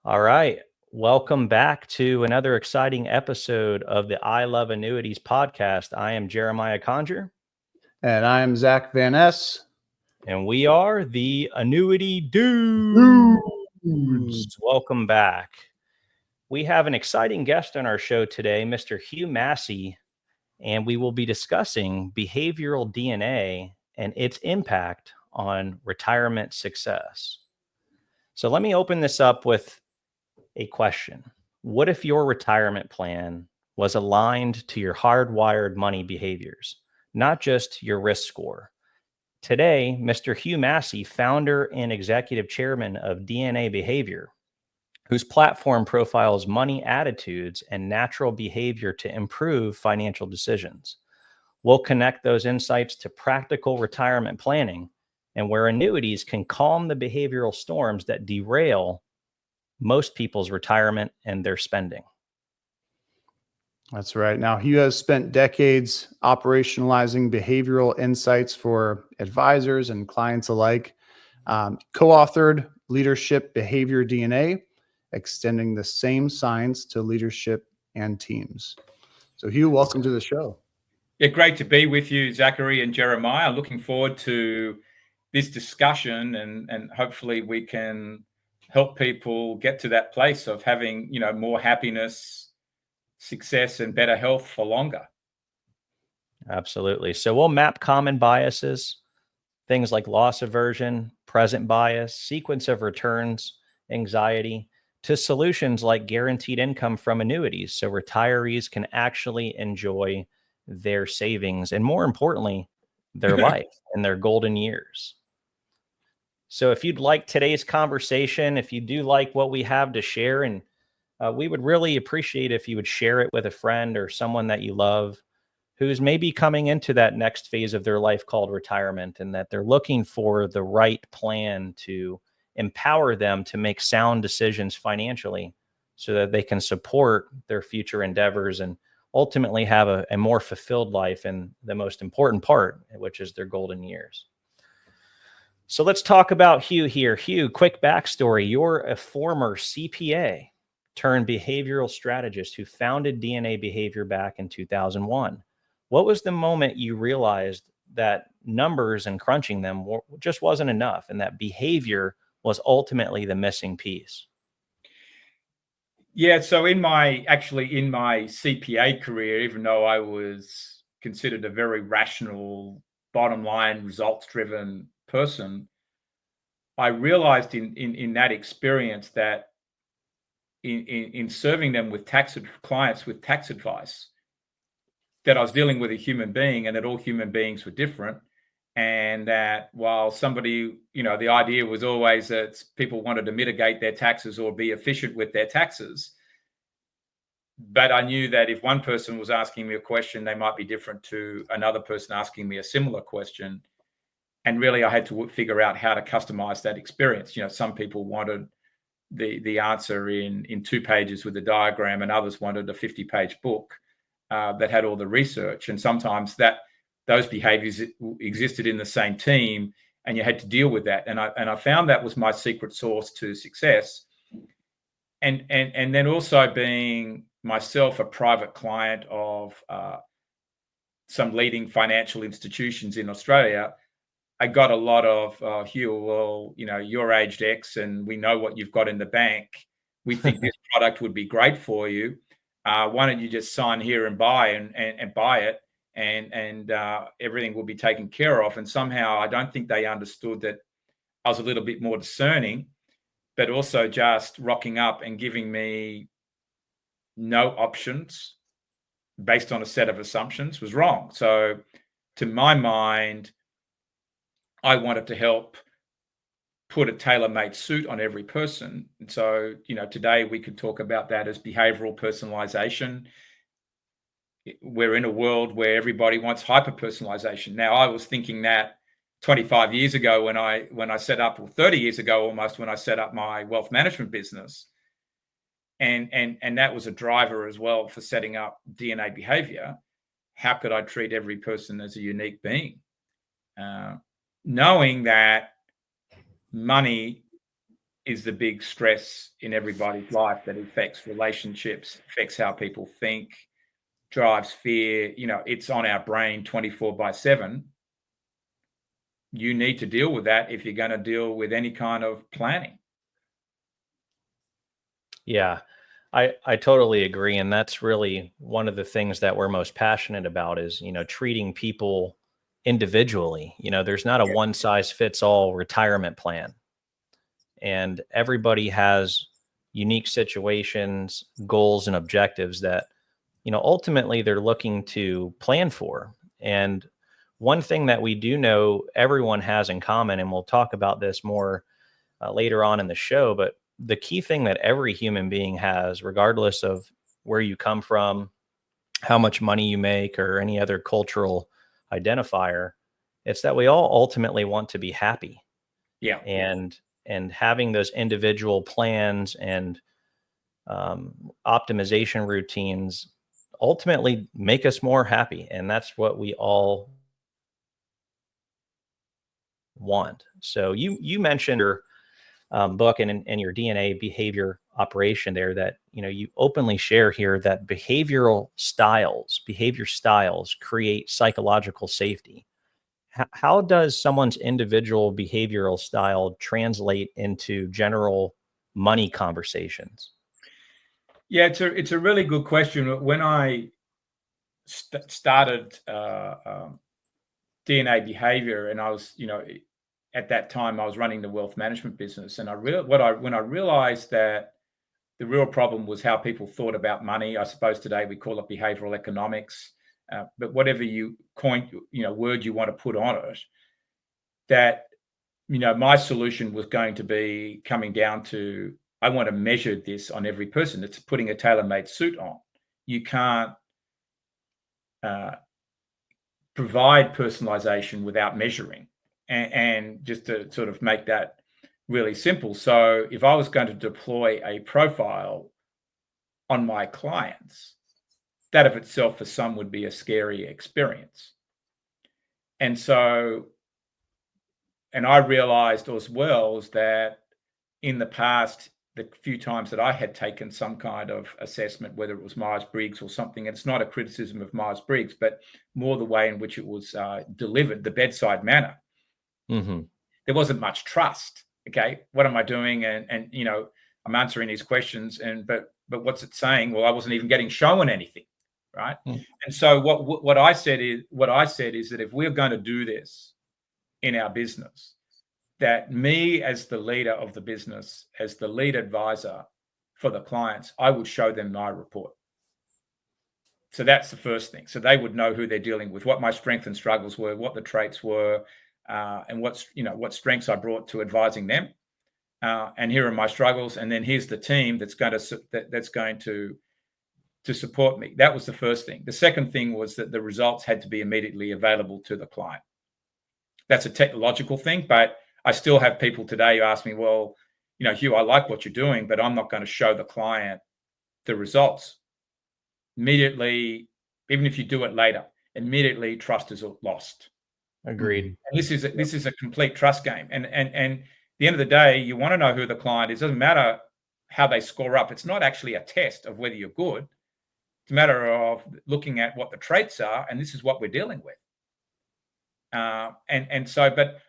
All right. Welcome back to another exciting episode of the I Love Annuities podcast. I am Jeremiah Conger. And I am Zach Van Ness. And we are the Annuity Dudes. Welcome back. We have an exciting guest on our show today, Mr. Hugh Massie, and we will be discussing behavioral DNA and its impact on retirement success. So let me open this up with a question. What if your retirement plan was aligned to your hardwired money behaviors, not just your risk score? Today, Mr. Hugh Massie, founder and executive chairman of DNA Behavior, whose platform profiles money attitudes and natural behavior to improve financial decisions, will connect those insights to practical retirement planning and where annuities can calm the behavioral storms that derail most people's retirement and their spending. That's right. Now, Hugh has spent decades operationalizing behavioral insights for advisors and clients alike. Co-authored Leadership Behavior DNA, extending the same science to leadership and teams. So, Hugh, welcome to the show. Yeah, great to be with you, Zachary and Jeremiah. Looking forward to this discussion, and hopefully we can help people get to that place of having, more happiness, success, and better health for longer. Absolutely. So we'll map common biases, things like loss aversion, present bias, sequence of returns, anxiety, to solutions like guaranteed income from annuities so retirees can actually enjoy their savings and, more importantly, their life and their golden years. So if you'd like today's conversation, if you do like what we have to share, and we would really appreciate if you would share it with a friend or someone that you love who's maybe coming into that next phase of their life called retirement, and that they're looking for the right plan to empower them to make sound decisions financially so that they can support their future endeavors and ultimately have a more fulfilled life in the most important part, which is their golden years. So let's talk about Hugh here. Hugh, quick backstory. You're a former CPA turned behavioral strategist who founded DNA Behavior back in 2001. What was the moment you realized that numbers and crunching them just wasn't enough and that behavior was ultimately the missing piece? Yeah, so in my CPA career, even though I was considered a very rational, bottom line, results driven person, I realized in that experience that in serving them with clients with tax advice, that I was dealing with a human being and that all human beings were different. And that while somebody, the idea was always that people wanted to mitigate their taxes or be efficient with their taxes. But I knew that if one person was asking me a question, they might be different to another person asking me a similar question. And really, I had to figure out how to customize that experience. Some people wanted the answer in 2 pages with a diagram, and others wanted a 50-page book that had all the research. And sometimes those behaviors existed in the same team, and you had to deal with that. And I found that was my secret sauce to success. And then also being myself a private client of some leading financial institutions in Australia, I got a lot of, Hugh, well, you're aged X and we know what you've got in the bank. We think this product would be great for you. Why don't you just sign here and buy and buy it, and everything will be taken care of. And somehow I don't think they understood that I was a little bit more discerning, but also just rocking up and giving me no options based on a set of assumptions was wrong. So to my mind, I wanted to help put a tailor-made suit on every person. And so, today we could talk about that as behavioral personalization. We're in a world where everybody wants hyper-personalization. Now, I was thinking that 25 years ago when I set up, or 30 years ago almost, when I set up my wealth management business. And that was a driver as well for setting up DNA Behavior. How could I treat every person as a unique being? Knowing that money is the big stress in everybody's life that affects relationships, affects how people think, drives fear. It's on our brain 24/7. You need to deal with that if you're going to deal with any kind of planning. Yeah, I totally agree. And that's really one of the things that we're most passionate about is, treating people individually. There's not a one size fits all retirement plan. And everybody has unique situations, goals, and objectives that, ultimately they're looking to plan for. And one thing that we do know everyone has in common, and we'll talk about this more later on in the show, but the key thing that every human being has, regardless of where you come from, how much money you make, or any other cultural identifier, it's that we all ultimately want to be happy. Yeah. And having those individual plans and optimization routines ultimately make us more happy. And that's what we all want. So you mentioned your book and your DNA behavior operation there that you openly share here that behavior styles create psychological safety. How does someone's individual behavioral style translate into general money conversations? Yeah, it's a really good question. When I started DNA behavior, and I was, at that time I was running the wealth management business, and when I realized that the real problem was how people thought about money. I suppose today we call it behavioral economics, but whatever word you want to put on it, that my solution was going to be coming down to, I want to measure this on every person. It's putting a tailor-made suit on. You can't provide personalization without measuring. And just to sort of make that really simple. So if I was going to deploy a profile on my clients, that of itself for some would be a scary experience. And I realized as well is that in the past, the few times that I had taken some kind of assessment, whether it was Myers-Briggs or something, and it's not a criticism of Myers-Briggs, but more the way in which it was delivered, the bedside manner. Mm-hmm. There wasn't much trust. Okay, what am I doing? And I'm answering these questions, but what's it saying? Well, I wasn't even getting shown anything, right? Mm. And so what I said is that if we're going to do this in our business, that me as the leader of the business, as the lead advisor for the clients, I would show them my report. So that's the first thing. So they would know who they're dealing with, what my strengths and struggles were, what the traits were, and what strengths I brought to advising them. And here are my struggles. And then here's the team that's going to support me. That was the first thing. The second thing was that the results had to be immediately available to the client. That's a technological thing, but I still have people today who ask me, well, Hugh, I like what you're doing, but I'm not going to show the client the results. Immediately, even if you do it later, immediately trust is lost. Agreed. And this is a complete trust game. And at the end of the day, you want to know who the client is. It doesn't matter how they score up. It's not actually a test of whether you're good. It's a matter of looking at what the traits are, and this is what we're dealing with. But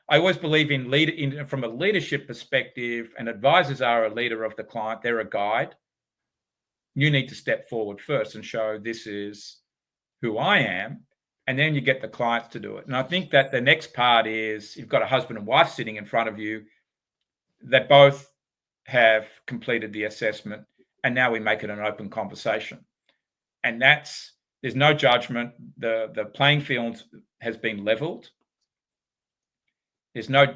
I always believe from a leadership perspective, and advisors are a leader of the client. They're a guide. You need to step forward first and show this is who I am, and then you get the clients to do it. And I think that the next part is you've got a husband and wife sitting in front of you that both have completed the assessment, and now we make it an open conversation. And there's no judgment. The playing field has been leveled. There's no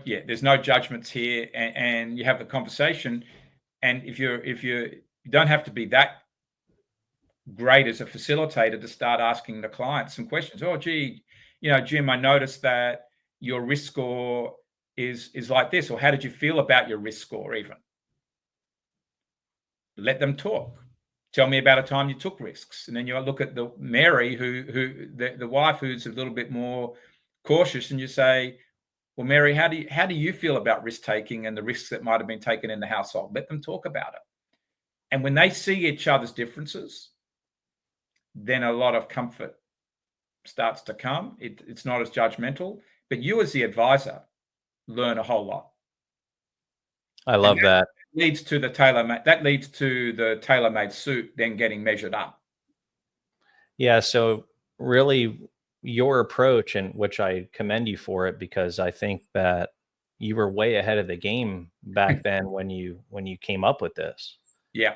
judgments here, and you have the conversation. And if you don't have to be that great as a facilitator to start asking the client some questions. Oh, gee, Jim, I noticed that your risk score is like this, or how did you feel about your risk score? Even let them talk. Tell me about a time you took risks, and then you look at the Mary, who the wife, who's a little bit more cautious, and you say, Well, Mary, how do you feel about risk taking and the risks that might have been taken in the household? Let them talk about it. And when they see each other's differences, then a lot of comfort starts to come. It's not as judgmental, but you as the advisor learn a whole lot. I love that. Leads to the tailor-made suit then getting measured up. Yeah. So really your approach, and which I commend you for it, because I think that you were way ahead of the game back then when you came up with this. Yeah.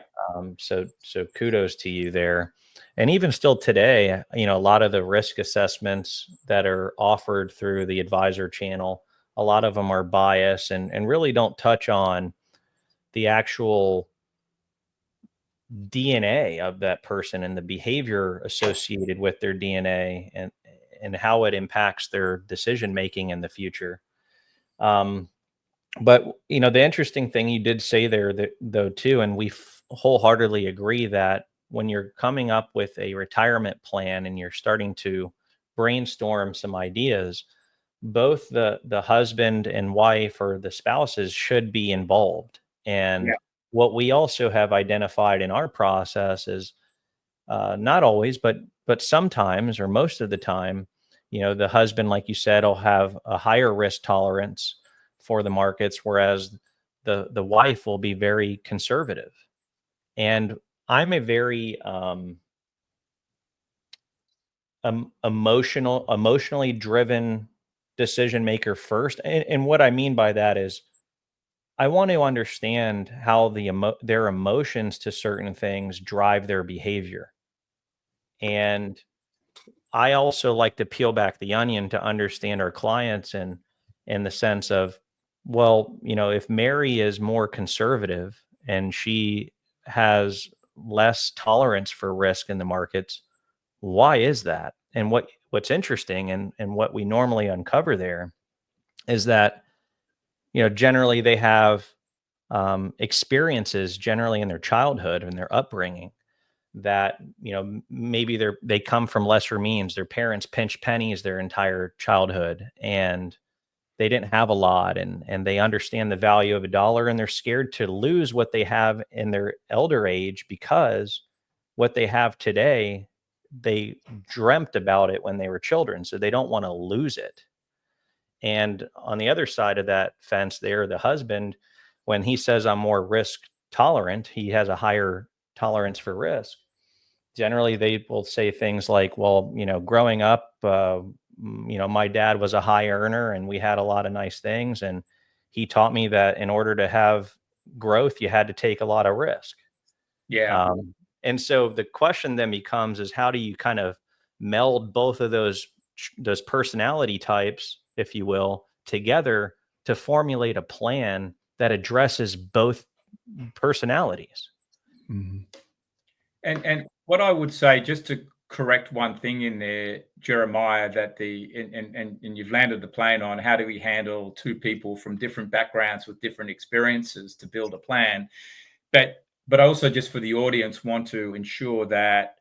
So kudos to you there. And even still today, a lot of the risk assessments that are offered through the advisor channel, a lot of them are biased and really don't touch on the actual DNA of that person and the behavior associated with their DNA and how it impacts their decision making in the future. Um, but the interesting thing you did say there, that, though, too, and we wholeheartedly agree that when you're coming up with a retirement plan and you're starting to brainstorm some ideas, both the husband and wife or the spouses should be involved. And Yeah. what we also have identified in our process is not always, but sometimes or most of the time, the husband, like you said, will have a higher risk tolerance for the markets, whereas the wife will be very conservative. And I'm a very emotionally driven decision maker first. And what I mean by that is I want to understand how their emotions to certain things drive their behavior. And I also like to peel back the onion to understand our clients and in the sense of, well, if Mary is more conservative and she has less tolerance for risk in the markets, why is that? And what's interesting and what we normally uncover there is that, generally they have experiences generally in their childhood and their upbringing that maybe they come from lesser means. Their parents pinched pennies their entire childhood and they didn't have a lot, and they understand the value of a dollar, and they're scared to lose what they have in their elder age, because what they have today, they dreamt about it when they were children, so they don't want to lose it. And on the other side of that fence there, the husband, when he says I'm more risk tolerant, he has a higher tolerance for risk. Generally, they will say things like, well, growing up, my dad was a high earner and we had a lot of nice things. And he taught me that in order to have growth, you had to take a lot of risk. Yeah. And so the question then becomes is how do you kind of meld both of those personality types, if you will, together to formulate a plan that addresses both personalities? Mm-hmm. And what I would say, just to correct one thing in there, Jeremiah, that and you've landed the plane on how do we handle two people from different backgrounds with different experiences to build a plan. But also, just for the audience, want to ensure that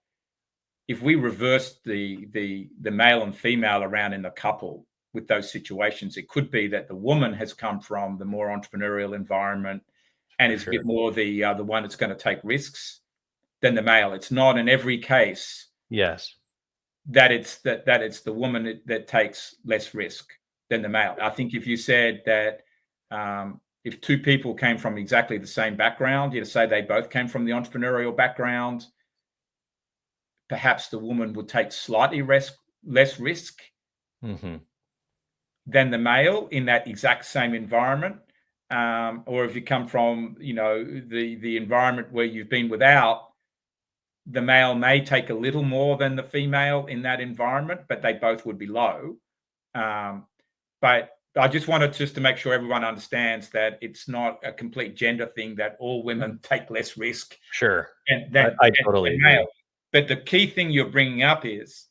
if we reverse the male and female around in the couple with those situations, it could be that the woman has come from the more entrepreneurial environment and is a bit more the one that's going to take risks than the male. It's not in every case. Yes. That it's the woman that takes less risk than the male. I think if you said that if two people came from exactly the same background, say they both came from the entrepreneurial background, perhaps the woman would take slightly less risk than the male in that exact same environment. Or if you come from, the environment where you've been without, the male may take a little more than the female in that environment, but they both would be low. But I just wanted to make sure everyone understands that it's not a complete gender thing that all women take less risk. Sure. I totally agree. But the key thing you're bringing up is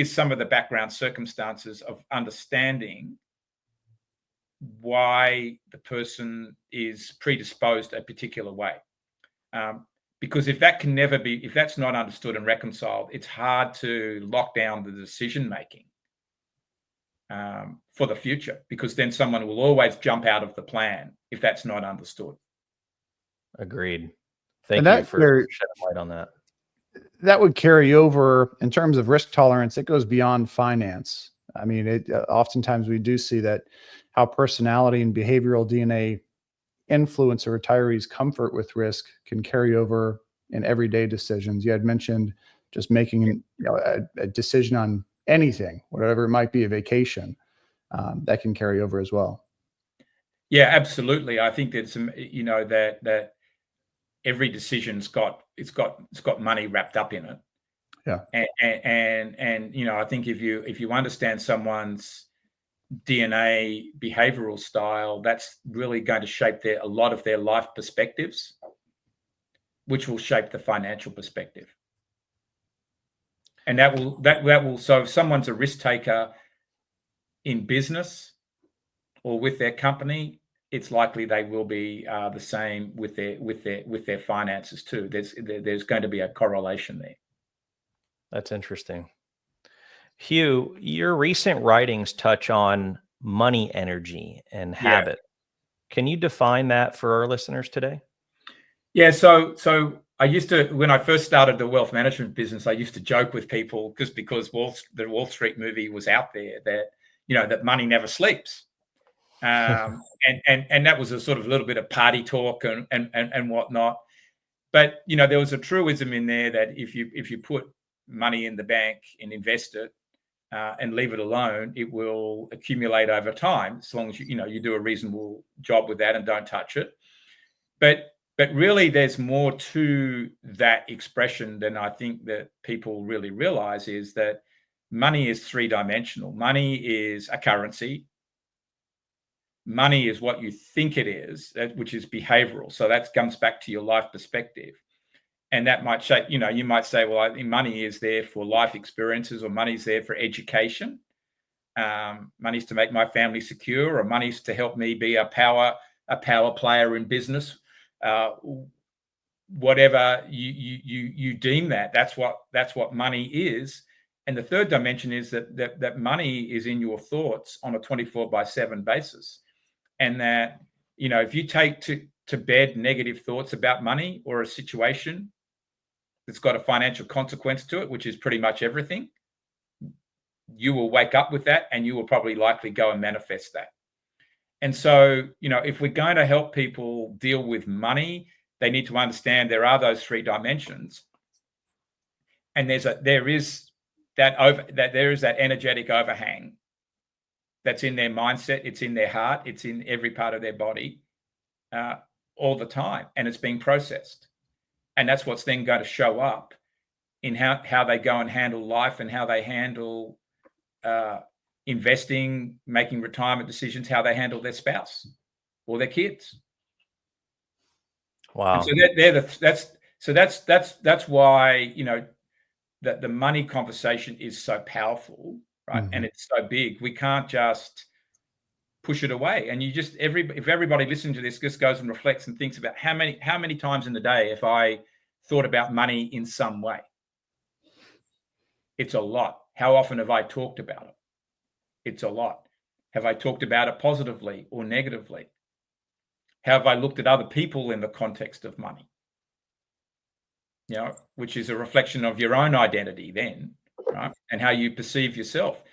some of the background circumstances of understanding why the person is predisposed a particular way. Because if that's not understood and reconciled, it's hard to lock down the decision making. for the future, because then someone will always jump out of the plan if that's not understood. Agreed. Thank And you for shedding light on that. that would carry over in terms of risk tolerance. It goes beyond finance. I mean, oftentimes we do see that how personality and behavioral DNA influence a retiree's comfort with risk can carry over in everyday decisions. You had mentioned just making a decision on anything, whatever it might be, a vacation, that can carry over as well. Yeah, absolutely. I think there's some, that every decision's got money wrapped up in it. Yeah. And I think if you understand someone's DNA behavioral style, that's really going to shape a lot of their life perspectives, which will shape the financial perspective. And that will so if someone's a risk taker in business or with their company, it's likely they will be the same with their finances too. There's going to be a correlation there. That's interesting. Hugh, your recent writings touch on money energy and habit. Can you define that for our listeners today? Yeah, so I used to, when I first started the wealth management business, I used to joke with people because the Wall Street movie was out there that that money never sleeps, and that was a sort of a little bit of party talk and whatnot. But there was a truism in there that if you put money in the bank and invest it and leave it alone, it will accumulate over time, as long as you do a reasonable job with that and don't touch it. But really, there's more to that expression than I think that people really realize, is that money is three-dimensional. Money is a currency. Money is what you think it is, which is behavioral. So that comes back to your life perspective. And that might shape, you might say, well, I think money is there for life experiences, or money's there for education. Money's to make my family secure, or money's to help me be a power player in business. Whatever you deem that's what money is. And the third dimension is that money is in your thoughts on a 24/7 basis. And that, if you take to bed negative thoughts about money or a situation that's got a financial consequence to it, which is pretty much everything, you will wake up with that, and you will probably likely go and manifest that. And so, if we're going to help people deal with money, they need to understand there are those three dimensions, and there is that energetic overhang that's in their mindset, it's in their heart, it's in every part of their body all the time, and it's being processed. And that's what's then going to show up in how they go and handle life, and how they handle investing, making retirement decisions, how they handle their spouse or their kids. Wow. And so that's why that the money conversation is so powerful, right? Mm-hmm. And it's so big. We can't just push it away. And if everybody listening to this just goes and reflects and thinks about how many times in the day have I thought about money in some way? It's a lot. How often have I talked about it? It's a lot. Have I talked about it positively or negatively? Have I looked at other people in the context of money? Which is a reflection of your own identity then, right? And how you perceive yourself.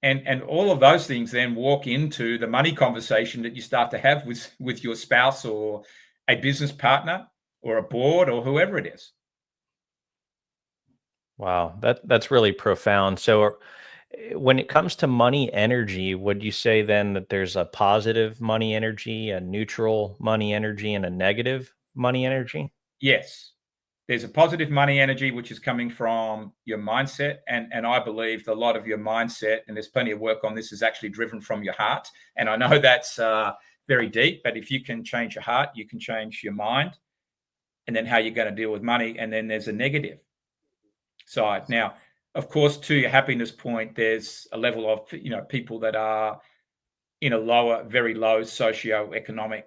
And all of those things then walk into the money conversation that you start to have with your spouse or a business partner or a board or whoever it is. Wow, that's really profound. So when it comes to money energy, would you say then that there's a positive money energy, a neutral money energy, and a negative money energy? Yes. There's a positive money energy, which is coming from your mindset. And I believe a lot of your mindset, and there's plenty of work on this, is actually driven from your heart. And I know that's very deep, but if you can change your heart, you can change your mind, and then how you're going to deal with money. And then there's a negative side. Now, of course, to your happiness point, there's a level of, people that are in a very low socioeconomic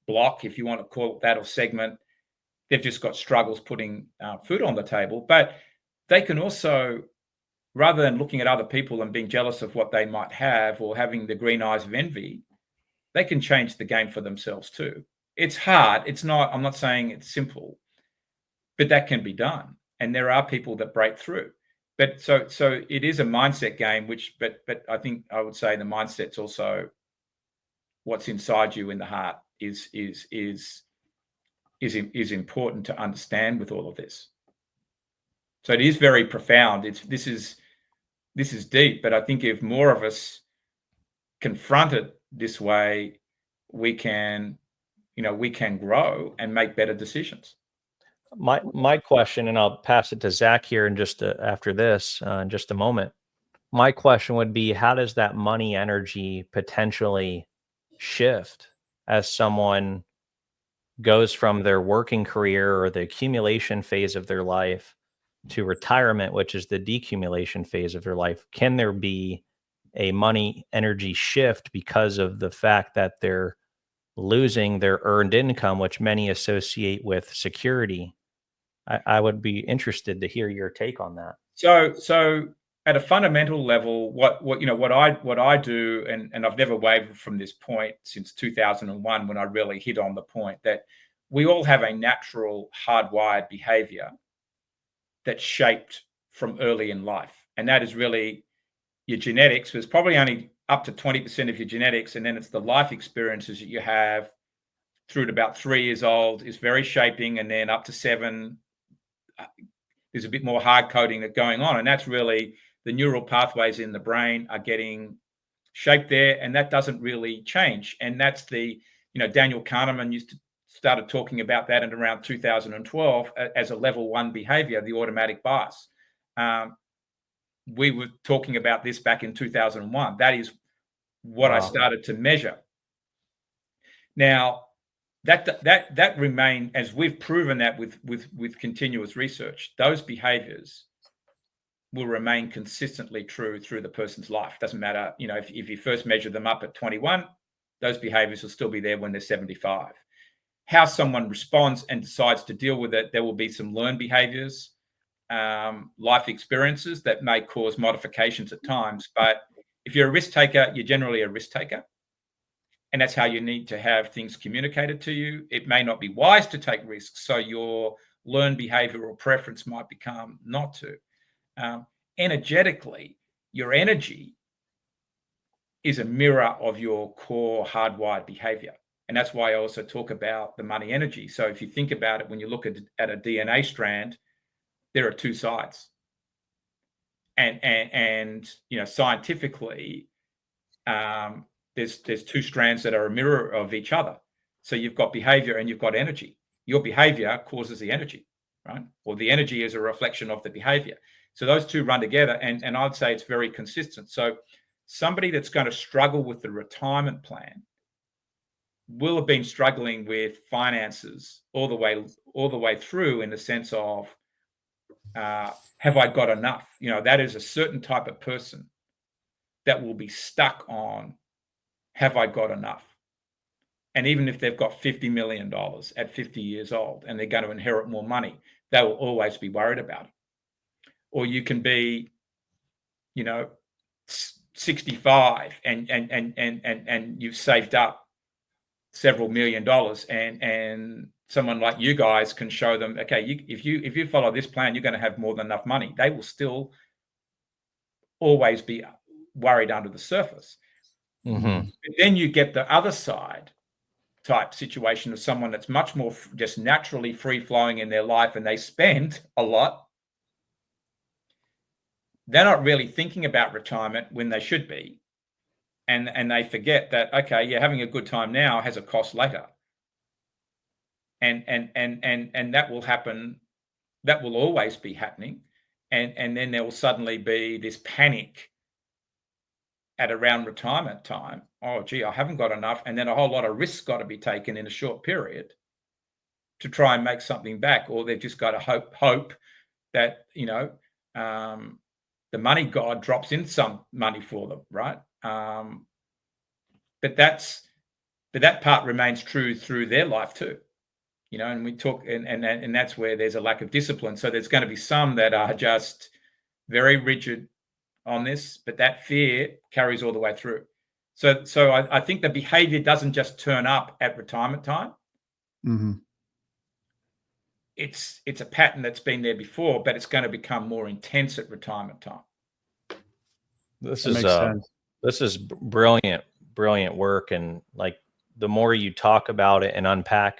block, if you want to call it that, or segment. They've just got struggles putting food on the table, but they can also rather than looking at other people and being jealous of what they might have or having the green eyes of envy, they can change the game for themselves too. It's hard. It's not, I'm not saying it's simple, but that can be done. And there are people that break through. But so it is a mindset game, but I think I would say the mindset's also what's inside you in the heart is important to understand with all of this. So it is very profound. This is deep, but I think if more of us confront it this way, we can grow and make better decisions. My question, and I'll pass it to Zach here in just after this, in just a moment. My question would be, how does that money energy potentially shift as someone goes from their working career or the accumulation phase of their life to retirement, which is the decumulation phase of their life? Can there be a money energy shift because of the fact that they're losing their earned income, which many associate with security? I would be interested to hear your take on that. So at a fundamental level, what I do, and I've never wavered from this point since 2001, when I really hit on the point that we all have a natural hardwired behavior that's shaped from early in life. And that is really your genetics. There's probably only up to 20% of your genetics, and then it's the life experiences that you have through to about 3 years old is very shaping, and then up to 7, there's a bit more hard coding that's going on, and that's really the neural pathways in the brain are getting shaped there, and that doesn't really change. And that's Daniel Kahneman started talking about that in around 2012 as a level 1 behavior, the automatic bias. We were talking about this back in 2001. That is what I started to measure. Now, that remain, as we've proven that with continuous research, those behaviors will remain consistently true through the person's life. Doesn't matter, if you first measure them up at 21, those behaviors will still be there when they're 75. How someone responds and decides to deal with it, there will be some learned behaviors, life experiences that may cause modifications at times. But if you're a risk taker, you're generally a risk taker. And that's how you need to have things communicated to you. It may not be wise to take risks, so your learned behavior or preference might become not to. Energetically, your energy is a mirror of your core hardwired behavior. And that's why I also talk about the money energy. So if you think about it, when you look at a DNA strand, there are 2 sides. And scientifically, there's 2 strands that are a mirror of each other. So you've got behavior and you've got energy. Your behavior causes the energy, right? Or the energy is a reflection of the behavior. So those 2 run together, and I'd say it's very consistent. So somebody that's going to struggle with the retirement plan will have been struggling with finances all the way through, in the sense of, have I got enough? That is a certain type of person that will be stuck on, have I got enough? And even if they've got $50 million at 50 years old and they're going to inherit more money, they will always be worried about it. Or you can be, 65 and you've saved up several $1 million, and someone like you guys can show them, okay, if you follow this plan, you're going to have more than enough money. They will still always be worried under the surface. Mm-hmm. But then you get the other side type situation of someone that's much more just naturally free flowing in their life, and they spend a lot. They're not really thinking about retirement when they should be. And they forget that, okay, yeah, having a good time now has a cost later. And that will happen. That will always be happening. And then there will suddenly be this panic at around retirement time. Oh, gee, I haven't got enough. And then a whole lot of risks got to be taken in a short period to try and make something back. Or they've just got to hope that, the money god drops in some money for them, right? But that part remains true through their life too, and we talk, and that's where there's a lack of discipline. So there's going to be some that are just very rigid on this, but that fear carries all the way through. So I think the behavior doesn't just turn up at retirement time. Mm-hmm. It's a pattern that's been there before, but it's going to become more intense at retirement time. This That is makes sense. this is brilliant work, and like the more you talk about it and unpack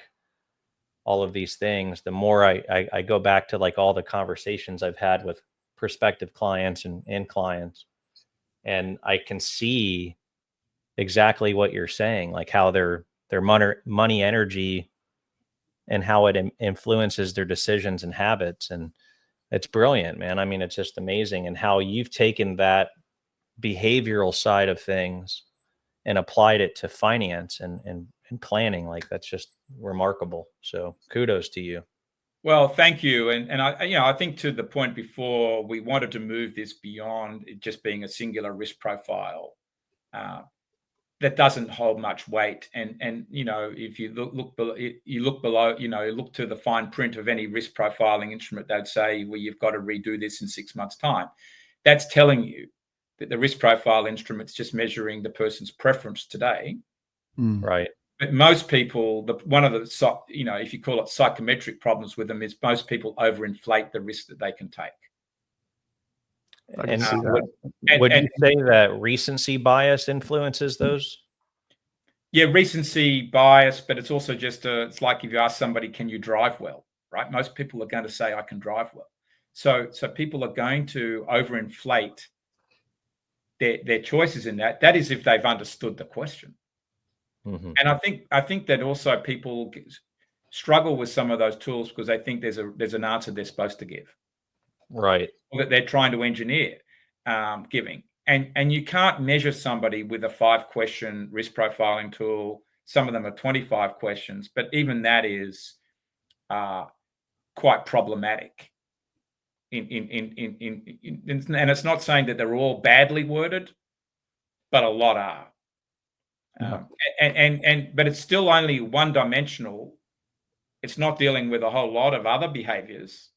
all of these things, the more I go back to like all the conversations I've had with prospective clients and clients, and I can see exactly what you're saying, like how their money energy and how it influences their decisions and habits. And it's brilliant, man. I mean, it's just amazing. And how you've taken that behavioral side of things and applied it to finance and planning. Like, that's just remarkable. So kudos to you. Well, thank you. And I think to the point before, we wanted to move this beyond it just being a singular risk profile that doesn't hold much weight. And if you look below, look to the fine print of any risk profiling instrument, they'd say, well, you've got to redo this in 6 months' time. That's telling you that the risk profile instrument's just measuring the person's preference today. Right. But most people, one of the, if you call it psychometric problems with them, is most people overinflate the risk that they can take. I can see that. Would you say that recency bias influences those? Yeah, recency bias, but it's also just it's like if you ask somebody, can you drive well, right? Most people are going to say, I can drive well. So people are going to overinflate their choices in that. That is if they've understood the question. Mm-hmm. And I think that also people struggle with some of those tools because they think there's an answer they're supposed to give. Right. Or that they're trying to engineer giving. And you can't measure somebody with a 5-question risk profiling tool. Some of them are 25 questions, but even that is quite problematic. And it's not saying that they're all badly worded, but a lot are. But it's still only one-dimensional. It's not dealing with a whole lot of other behaviors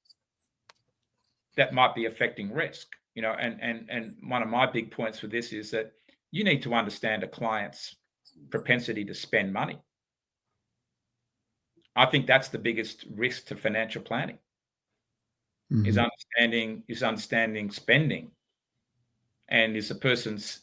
that might be affecting risk. And one of my big points for this is that you need to understand a client's propensity to spend money. I think that's the biggest risk to financial planning. Mm-hmm. is understanding spending. And is the person's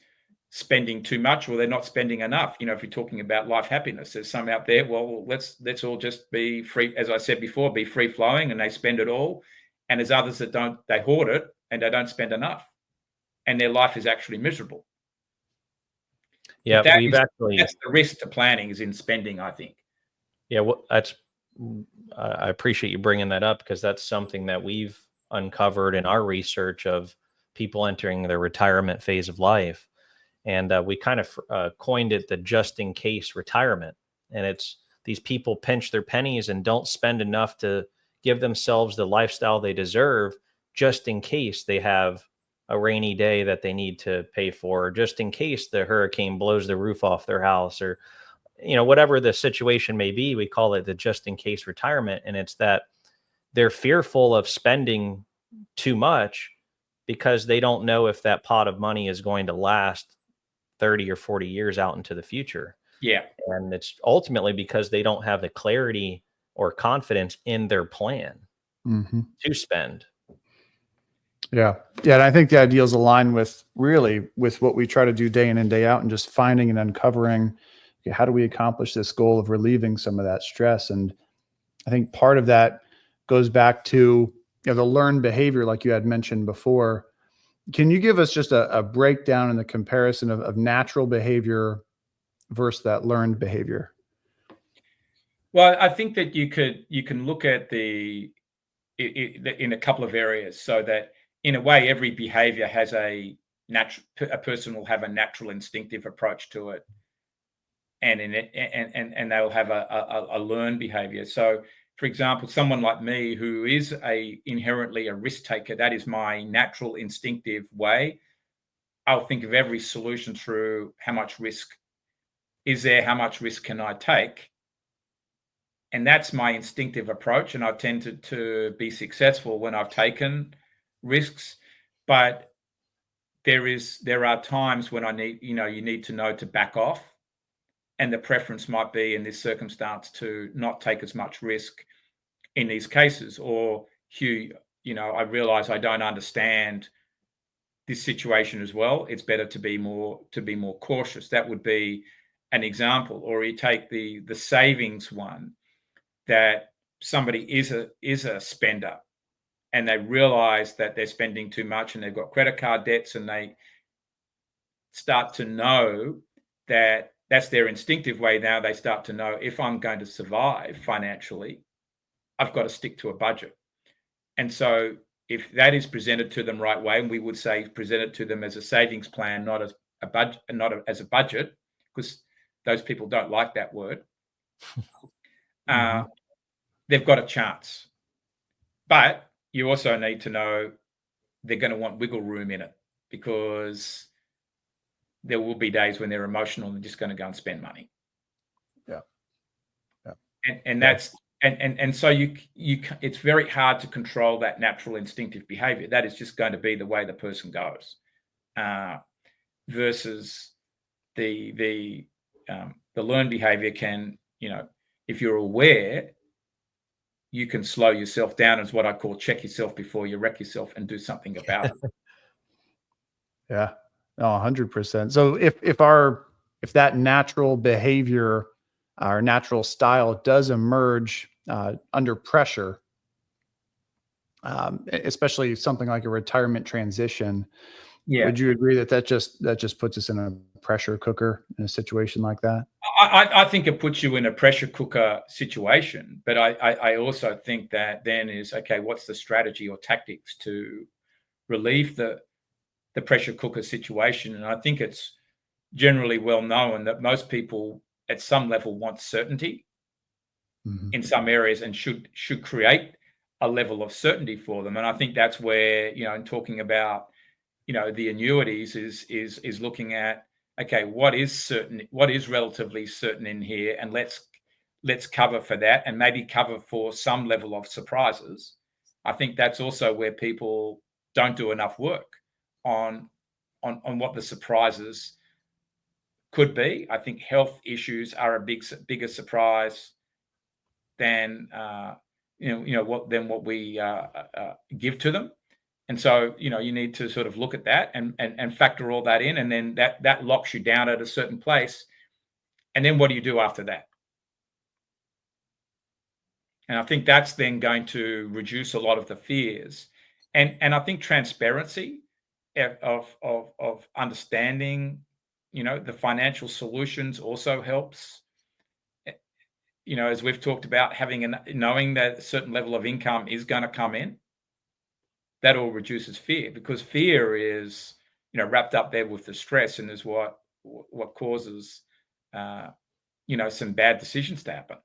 spending too much, or they're not spending enough? If you're talking about life happiness, there's some out there, well, let's all just be free, as I said before, be free flowing, and they spend it all. And there's others that don't, they hoard it and they don't spend enough, and their life is actually miserable. Yeah, that's the risk to planning, is in spending, I think. Yeah, well, I appreciate you bringing that up, because that's something that we've uncovered in our research of people entering their retirement phase of life. And we kind of coined it the just in case retirement. And it's these people pinch their pennies and don't spend enough to give themselves the lifestyle they deserve, just in case they have a rainy day that they need to pay for, or just in case the hurricane blows the roof off their house, or whatever the situation may be. We call it the just in case retirement. And it's that they're fearful of spending too much because they don't know if that pot of money is going to last 30 or 40 years out into the future. Yeah. And it's ultimately because they don't have the clarity or confidence in their plan to spend. Yeah. Yeah. And I think the ideals align with what we try to do day in and day out, and just finding and uncovering, okay, how do we accomplish this goal of relieving some of that stress? And I think part of that goes back to the learned behavior, like you had mentioned before. Can you give us just a breakdown in the comparison of natural behavior versus that learned behavior? Well, I think that you can look at in a couple of areas, so that in a way every behavior has a person will have a natural instinctive approach to it, and they'll have a learned behavior. So, for example, someone like me who is inherently a risk taker, that is my natural instinctive way. I'll think of every solution through how much risk is there, how much risk can I take? And that's my instinctive approach. And I've tended to be successful when I've taken risks. But there are times when you need to know to back off, and the preference might be in this circumstance to not take as much risk in these cases. Or, Hugh, I realize I don't understand this situation as well. It's better to be more cautious. That would be an example. Or you take the savings one, that somebody is a spender and they realize that they're spending too much and they've got credit card debts, and they start to know that that's their instinctive way. Now they start to know, if I'm going to survive financially, I've got to stick to a budget. And so if that is presented to them right way, and we would say present it to them as a savings plan, not as a budget, as a budget, because those people don't like that word, they've got a chance. But you also need to know they're going to want wiggle room in it, because there will be days when they're emotional and just going to go and spend money. Yeah. And that's and so you it's very hard to control that natural instinctive behavior. That is just going to be the way the person goes, versus the learned behavior can, if you're aware, you can slow yourself down, as what I call check yourself before you wreck yourself, and do something about it. Yeah, no, 100%. So if that natural behavior, our natural style does emerge under pressure, especially something like a retirement transition, would you agree that just puts us in a pressure cooker in a situation like that? I think it puts you in a pressure cooker situation, but I also think that then is, okay, what's the strategy or tactics to relieve the pressure cooker situation? And I think it's generally well known that most people at some level want certainty in some areas, and should create a level of certainty for them. And I think that's where, in talking about, the annuities is looking at, okay, what is certain, what is relatively certain in here, and let's cover for that, and maybe cover for some level of surprises. I think that's also where people don't do enough work on what the surprises could be. I think health issues are a bigger surprise than what we give to them. And so, you need to sort of look at that and factor all that in, and then that locks you down at a certain place. And then what do you do after that? And I think that's then going to reduce a lot of the fears. And I think transparency of understanding, the financial solutions also helps. As we've talked about, knowing that a certain level of income is going to come in, that all reduces fear, because fear is, wrapped up there with the stress, and is what causes, some bad decisions to happen.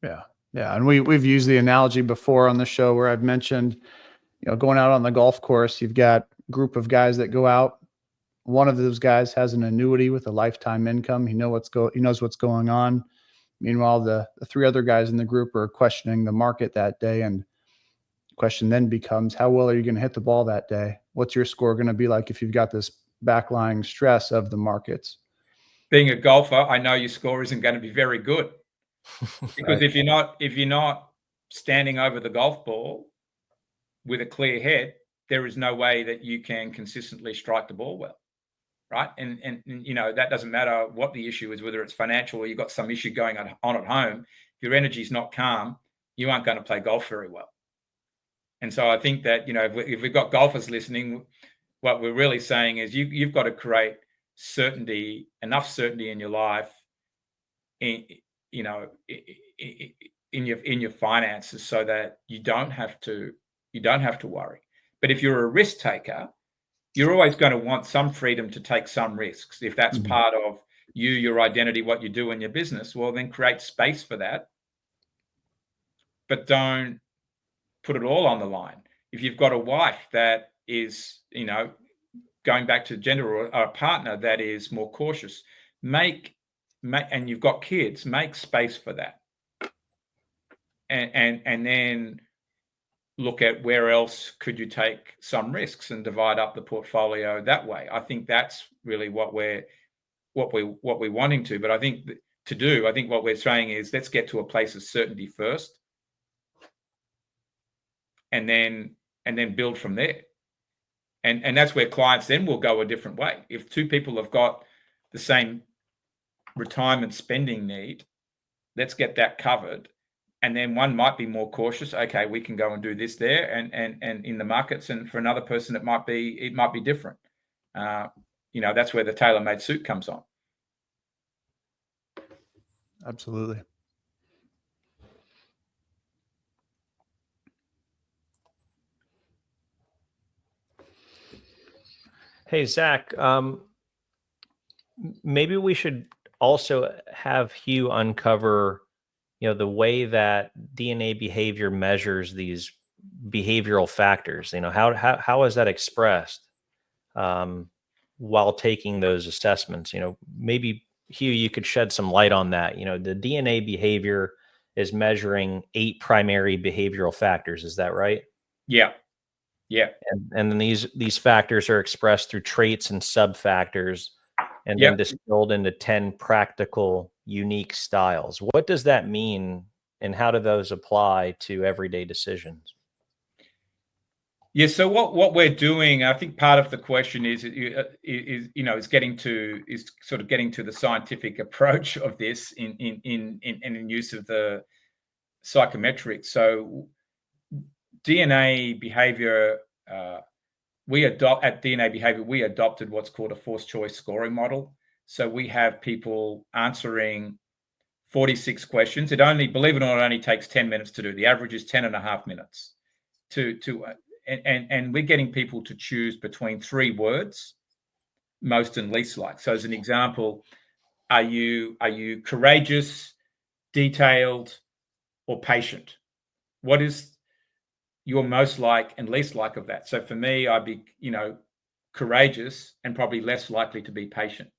Yeah. Yeah. And we've used the analogy before on the show where I've mentioned, going out on the golf course, you've got a group of guys that go out. One of those guys has an annuity with a lifetime income. He knows what's going on. Meanwhile, the three other guys in the group are questioning the market that day. And the question then becomes, how well are you going to hit the ball that day? What's your score going to be like if you've got this backlying stress of the markets? Being a golfer, I know your score isn't going to be very good, because if you're not standing over the golf ball with a clear head, there is no way that you can consistently strike the ball well. Right. And that doesn't matter what the issue is, whether it's financial or you've got some issue going on at home. If your energy's not calm, you aren't going to play golf very well. And so I think that, if we've got golfers listening, what we're really saying is you've got to create certainty, enough certainty in your life, in your finances, so that you don't have to worry. But if you're a risk taker, you're always going to want some freedom to take some risks. If that's part of your identity, what you do in your business, well, then create space for that. But don't put it all on the line. If you've got a wife that is, going back to gender, or a partner that is more cautious, and you've got kids, make space for that. And then look at where else could you take some risks and divide up the portfolio that way. I think that's really what we're wanting to. But I think what we're saying is, let's get to a place of certainty first, and then build from there. And that's where clients then will go a different way. If two people have got the same retirement spending need, let's get that covered. And then one might be more cautious. Okay, we can go and do this there and in the markets. And for another person, it might be different. That's where the tailor-made suit comes on. Absolutely. Hey, Zach, maybe we should also have Hugh uncover, the way that DNA behavior measures these behavioral factors. How is that expressed while taking those assessments? Maybe Hugh, you could shed some light on that. The DNA behavior is measuring 8 primary behavioral factors. Is that right? Yeah. And then these factors are expressed through traits and sub factors, and then distilled into 10 practical, unique styles. What does that mean, and how do those apply to everyday decisions? Yeah. So what we're doing, I think part of the question is getting to the scientific approach of this in use of the psychometrics. So DNA behavior, at DNA behavior, we adopted what's called a forced choice scoring model. So we have people answering 46 questions. It only, believe it or not, only takes 10 minutes to do. The average is 10 and a half minutes and we're getting people to choose between 3 words, most and least like. So as an example, are you courageous, detailed, or patient? What is your most like and least like of that? So for me, I'd be, courageous and probably less likely to be patient.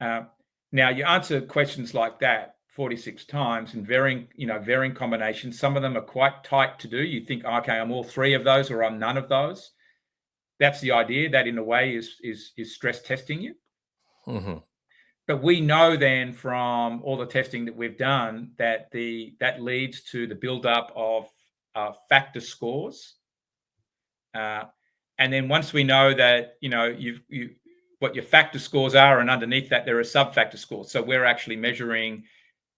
Now you answer questions like that 46 times in varying combinations. Some of them are quite tight to do. You think, okay, I'm all 3 of those or I'm none of those. That's the idea. That in a way is stress testing you. Mm-hmm. But we know then from all the testing that we've done that that leads to the buildup of factor scores. And then once we know that, what your factor scores are, and underneath that there are sub-factor scores. So we're actually measuring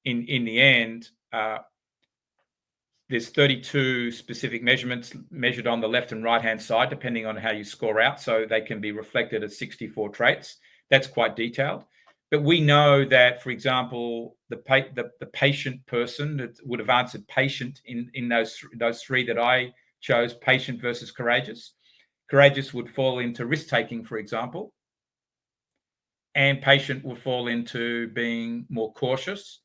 in the end, there's 32 specific measurements measured on the left and right-hand side, depending on how you score out. So they can be reflected as 64 traits. That's quite detailed. But we know that, for example, the patient person that would have answered patient in those 3 that I chose, patient versus courageous. Courageous would fall into risk-taking, for example, and patient would fall into being more cautious.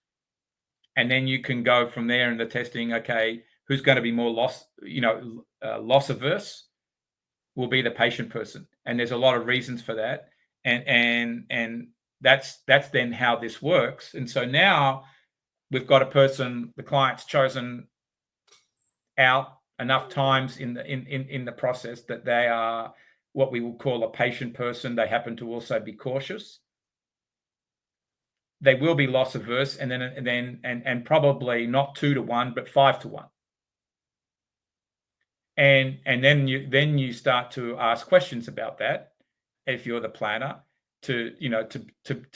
And then you can go from there in the testing. Okay, who's going to be more loss averse? Will be the patient person, and there's a lot of reasons for that. And that's then how this works. And so now we've got a person, the client's chosen out enough times in the process that they are what we would call a patient person. They happen to also be cautious. They will be loss averse, and probably not 2 to 1, but 5 to 1. And then you start to ask questions about that if you're the planner to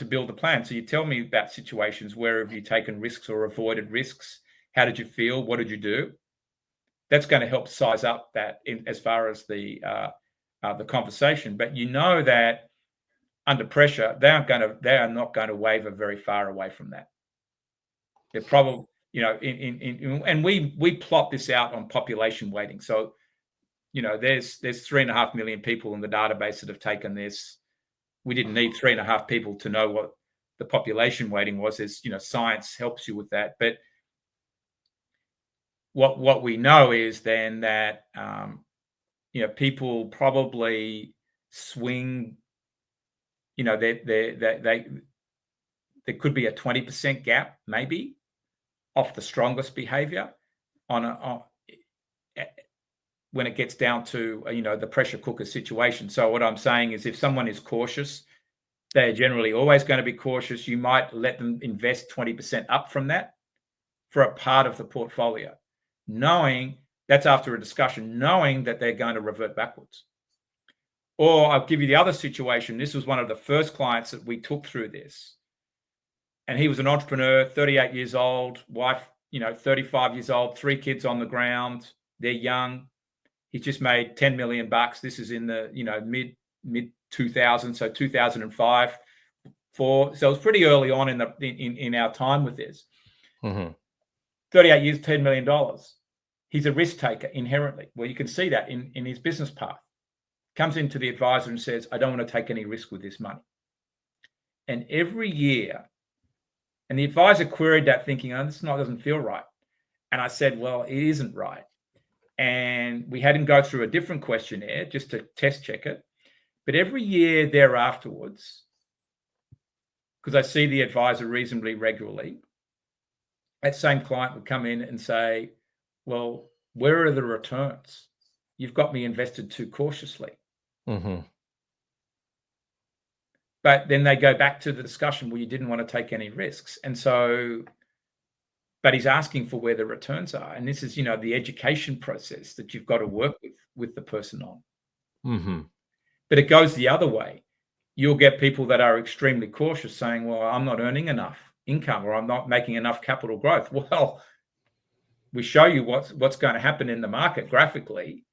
build a plan. So you tell me about situations where have you taken risks or avoided risks? How did you feel? What did you do? That's going to help size up that as far as the conversation. But that under pressure, they are not going to waver very far away from that. They're probably, and we plot this out on population weighting. So, there's 3.5 million people in the database that have taken this. We didn't need 3.5 people to know what the population weighting was. As science helps you with that. But what we know is then that people probably swing. There could be a 20% gap, maybe, off the strongest behavior when it gets down to, the pressure cooker situation. So what I'm saying is if someone is cautious, they're generally always going to be cautious. You might let them invest 20% up from that for a part of the portfolio, knowing that's after a discussion, knowing that they're going to revert backwards. Or I'll give you the other situation. This was one of the first clients that we took through this. And he was an entrepreneur, 38 years old, wife, 35 years old, 3 kids on the ground. They're young. He's just made $10 million. This is in the, mid 2000s, so 2005, 4. So it was pretty early on in our time with this. 38 years, $10 million. He's a risk taker inherently. Well, you can see that in his business path. Comes into the advisor and says, I don't want to take any risk with this money. And every year, and the advisor queried that thinking, this doesn't feel right. And I said, well, it isn't right. And we had him go through a different questionnaire just to test check it. But every year thereafterwards, because I see the advisor reasonably regularly, that same client would come in and say, well, where are the returns? You've got me invested too cautiously. But then they go back to the discussion, well, you didn't want to take any risks. And so, but he's asking for where the returns are. And this is, the education process that you've got to work with the person on. But it goes the other way. You'll get people that are extremely cautious saying, well, I'm not earning enough income or I'm not making enough capital growth. Well, we show you what's going to happen in the market graphically,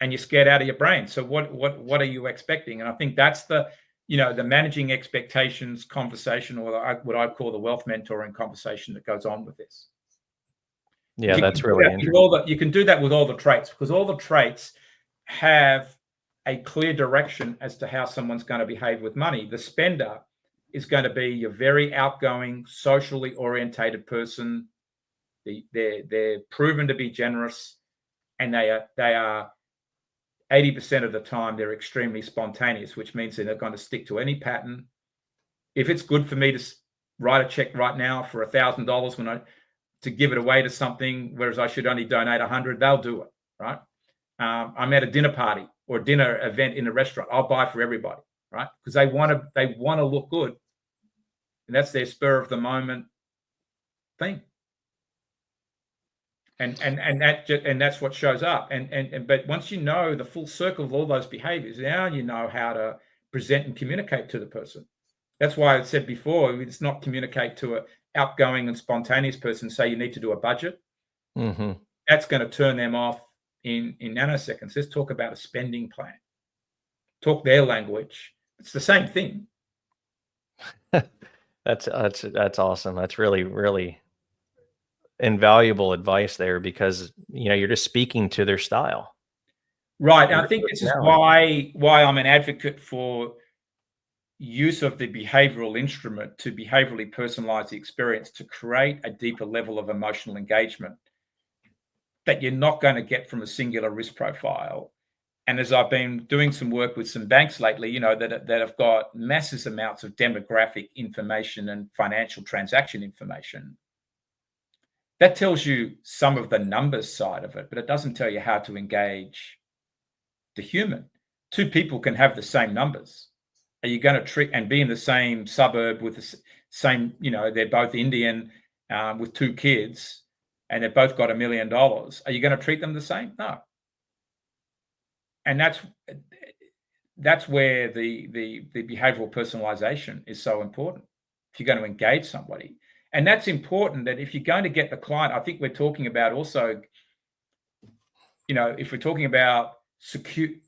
and you're scared out of your brain. So what are you expecting? And I think that's the managing expectations conversation, or what I call the wealth mentoring conversation that goes on with this. Yeah, that's really interesting. You can do that with all the traits, because all the traits have a clear direction as to how someone's going to behave with money. The spender is going to be your very outgoing, socially orientated person. They're proven to be generous, and they are 80% of the time they're extremely spontaneous, which means they're not going to stick to any pattern. If it's good for me to write a check right now for $1,000 to give it away to something, whereas I should only donate 100, they'll do it, right? I'm at a dinner party or dinner event in a restaurant, I'll buy for everybody, right? Because they want to look good, and that's their spur of the moment thing. And that's what shows up. But once you know the full circle of all those behaviors, now you know how to present and communicate to the person. That's why I said before, it's not communicate to an outgoing and spontaneous person, say you need to do a budget. That's going to turn them off in nanoseconds. Let's talk about a spending plan. Talk their language. It's the same thing. That's awesome. That's really, really invaluable advice there, because you're just speaking to their style, right? And I think this is why I'm an advocate for use of the behavioral instrument to behaviorally personalize the experience, to create a deeper level of emotional engagement that you're not going to get from a singular risk profile. And as I've been doing some work with some banks lately, that have got massive amounts of demographic information and financial transaction information, that tells you some of the numbers side of it, but it doesn't tell you how to engage the human. 2 people can have the same numbers. Are you going to treat and be in the same suburb with the same, they're both Indian with 2 kids and they've both got $1 million. Are you going to treat them the same? No. And that's where the behavioral personalization is so important. If you're going to engage somebody. And that's important, that if you're going to get the client, I think we're talking about also, if we're talking about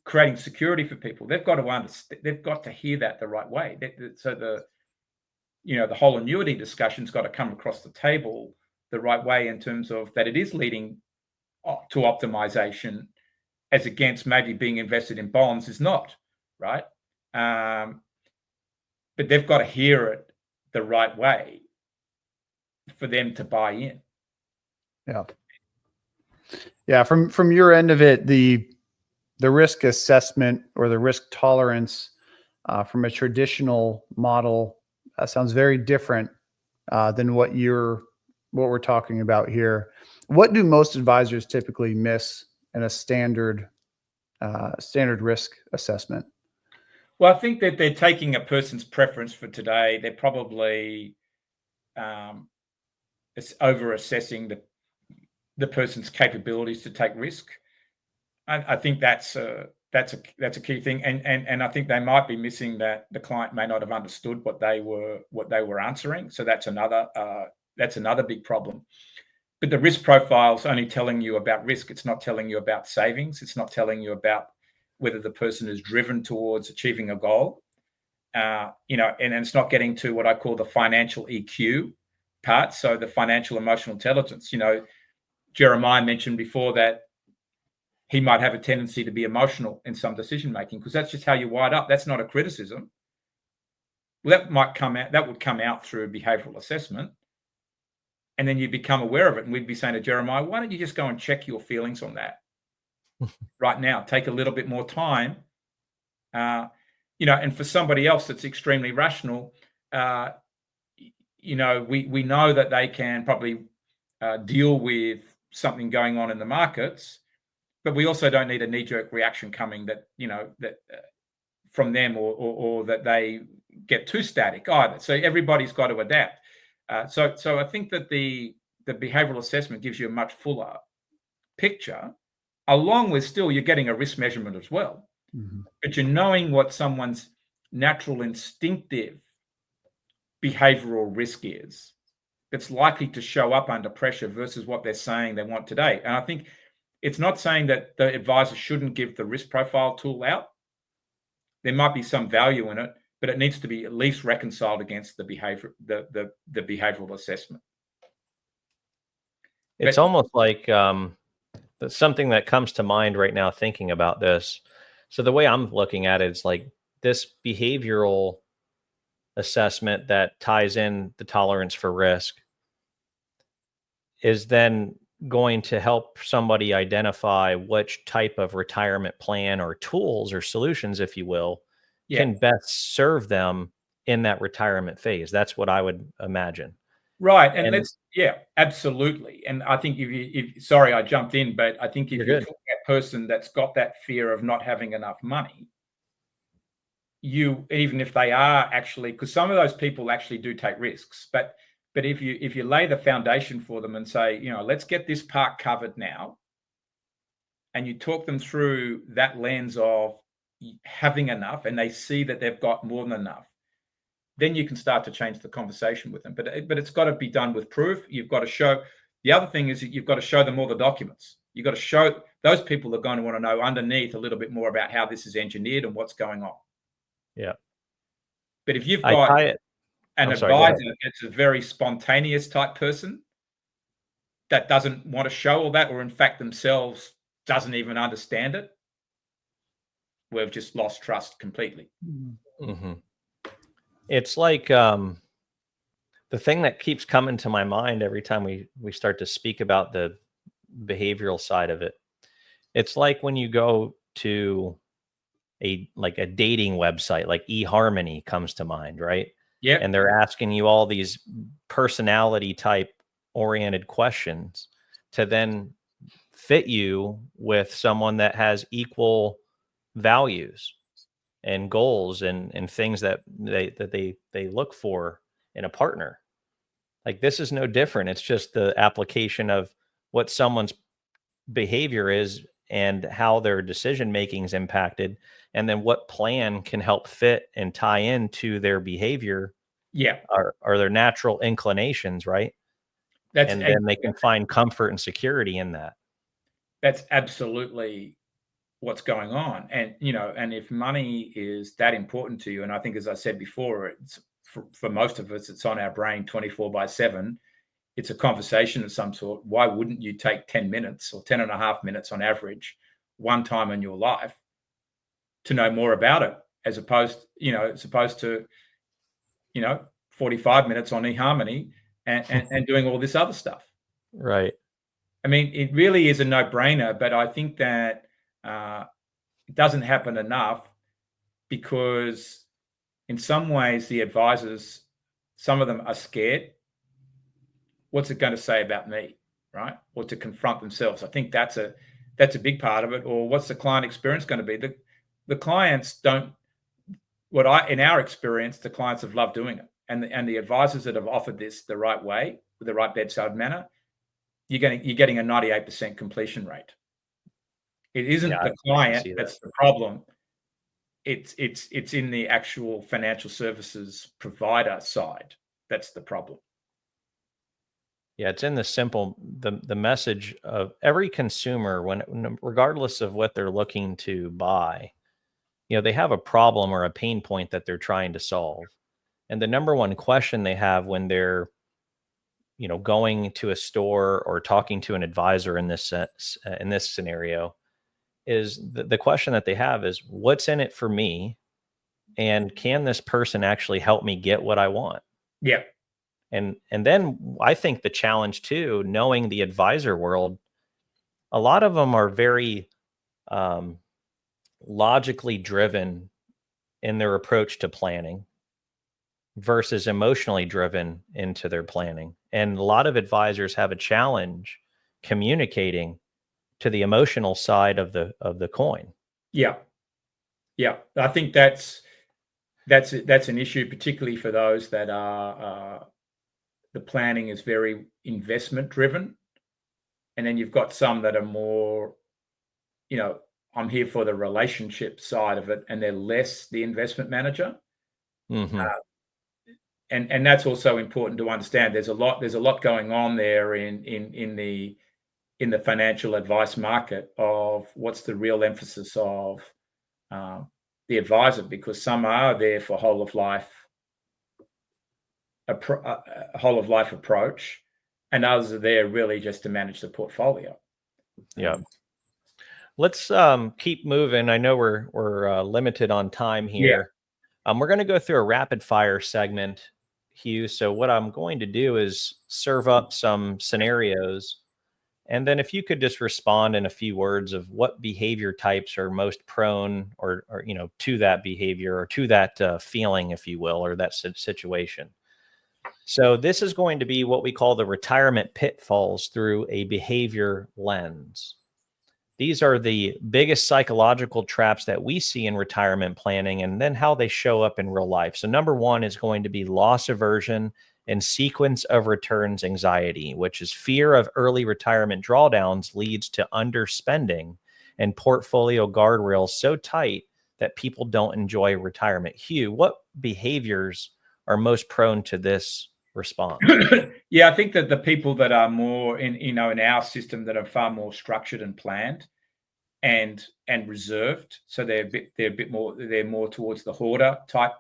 creating security for people, they've got to understand, they've got to hear that the right way. So the whole annuity discussion's got to come across the table the right way, in terms of that it is leading to optimization, as against maybe being invested in bonds is not, right? But they've got to hear it the right way for them to buy in. Yeah. From your end of it, the risk assessment or the risk tolerance from a traditional model sounds very different than what we're talking about here. What do most advisors typically miss and a standard risk assessment? Well, I think that they're taking a person's preference for today. They're probably over assessing the person's capabilities to take risk. I think that's a key thing, and I think they might be missing that the client may not have understood what they were answering. So that's another big problem. But the risk profile is only telling you about risk. It's not telling you about savings. It's not telling you about whether the person is driven towards achieving a goal. And it's not getting to what I call the financial EQ part. So the financial emotional intelligence. Jeremiah mentioned before that he might have a tendency to be emotional in some decision making because that's just how you wired up. That's not a criticism. Well, that would come out through behavioral assessment. And then you become aware of it. And we'd be saying to Jeremiah, why don't you just go and check your feelings on that right now? Take a little bit more time. And for somebody else that's extremely rational, we know that they can probably deal with something going on in the markets, but we also don't need a knee-jerk reaction coming that from them or that they get too static either. So everybody's got to adapt. So I think that the behavioral assessment gives you a much fuller picture, along with still you're getting a risk measurement as well. Mm-hmm. But you're knowing what someone's natural instinctive behavioral risk is that's likely to show up under pressure versus what they're saying they want today. And I think it's not saying that the advisor shouldn't give the risk profile tool out. There might be some value in it, but it needs to be at least reconciled against the behavioral assessment. It's almost like something that comes to mind right now thinking about this. So the way I'm looking at it is like this behavioral assessment that ties in the tolerance for risk is then going to help somebody identify which type of retirement plan or tools or solutions, if you will, can best serve them in that retirement phase. That's what I would imagine. Right. And absolutely. And I think sorry, I jumped in, but I think if you're talking that person that's got that fear of not having enough money, even if they are actually, because some of those people actually do take risks, but if you lay the foundation for them and say, let's get this part covered now, and you talk them through that lens of having enough, and they see that they've got more than enough, then you can start to change the conversation with them. But it's got to be done with proof. You've got to show. The other thing is that you've got to show them all the documents. You've got to show those people are going to want to know underneath a little bit more about how this is engineered and what's going on. Yeah. But if you've got an advisor that's a very spontaneous type person that doesn't want to show all that, or in fact themselves doesn't even understand it, we've just lost trust completely. Mm-hmm. It's like the thing that keeps coming to my mind every time we start to speak about the behavioral side of it. It's like when you go to a dating website, like eHarmony comes to mind, right? Yeah. And they're asking you all these personality type oriented questions to then fit you with someone that has equal values and goals and things that they look for in a partner. Like this is no different. It's just the application of what someone's behavior is and how their decision making is impacted, and then what plan can help fit and tie into their behavior, or their natural inclinations, right? And then they can find comfort and security in that. That's absolutely what's going on. And and if money is that important to you, and I think, as I said before, it's for most of us, it's on our brain 24/7. It's a conversation of some sort. Why wouldn't you take 10 minutes or 10 and a half minutes on average one time in your life to know more about it, as opposed to 45 minutes on eHarmony and doing all this other stuff. Right. I mean, it really is a no-brainer, but I think that it doesn't happen enough because in some ways the advisors, some of them are scared. What's it going to say about me, right? Or to confront themselves. I think that's That's a big part of it. Or what's the client experience going to be? The clients don't. In our experience, the clients have loved doing it, and the advisors that have offered this the right way, with the right bedside manner, you're getting a 98% completion rate. It isn't the client that's the problem. It's in the actual financial services provider side that's the problem. Yeah, it's in the message of every consumer regardless of what they're looking to buy, they have a problem or a pain point that they're trying to solve. And the number one question they have when they're, going to a store or talking to an advisor in this scenario is the question that they have is, what's in it for me? And can this person actually help me get what I want? Yeah. And then I think the challenge too, knowing the advisor world, a lot of them are very logically driven in their approach to planning versus emotionally driven into their planning. And a lot of advisors have a challenge communicating to the emotional side of the coin. Yeah. I think that's an issue, particularly for those that are the planning is very investment driven, and then you've got some that are more, I'm here for the relationship side of it, and they're less the investment manager. Mm-hmm. And that's also important to understand. There's a lot going on there in the financial advice market of what's the real emphasis of the advisor, because some are there for whole of life approach, and others are there really just to manage the portfolio. Yeah. Let's keep moving. I know we're limited on time here. Yeah. We're going to go through a rapid fire segment, Hugh. So what I'm going to do is serve up some scenarios, and then if you could just respond in a few words of what behavior types are most prone or to that behavior or to that feeling, if you will, or that situation. So this is going to be what we call the retirement pitfalls through a behavior lens. These are the biggest psychological traps that we see in retirement planning, and then how they show up in real life. So number one is going to be loss aversion and sequence of returns anxiety, which is fear of early retirement drawdowns leads to underspending and portfolio guardrails so tight that people don't enjoy retirement. Hugh, what behaviors are most prone to this response? Yeah, I think that the people that are more in our system that are far more structured and planned and reserved, so they're more towards the hoarder type